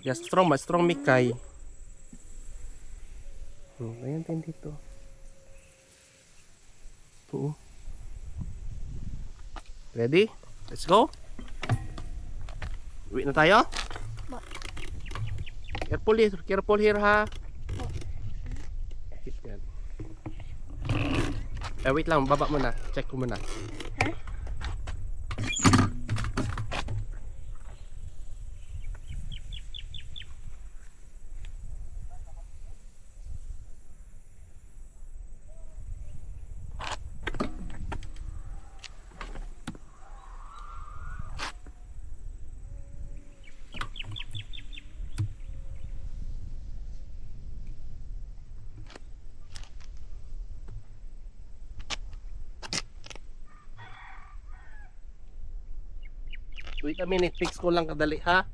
Yeah, strong ba? Strong mikay. Ayan tayo dito. Oo. Ready? Let's go. Uwi na tayo? Careful here ha. Yan. Wait lang, baba muna. Check ko muna. Wait a minute, fix ko lang kadali ha.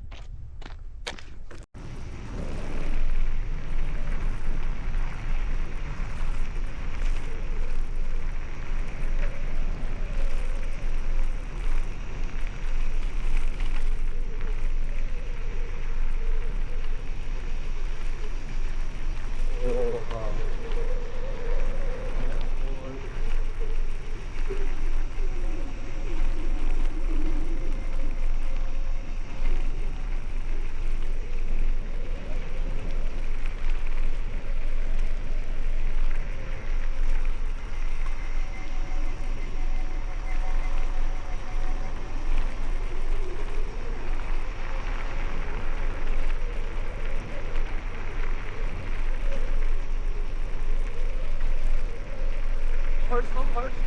Horse.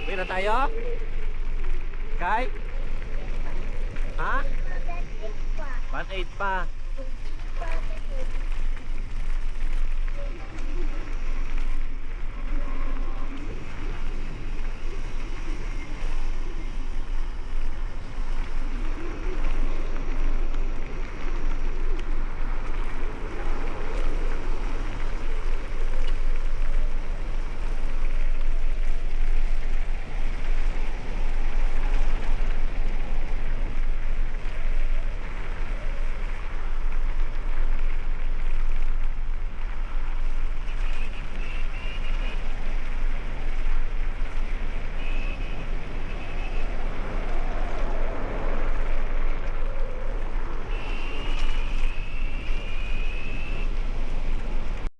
Uwi na tayo? Kay? Ha? 1.8 pa.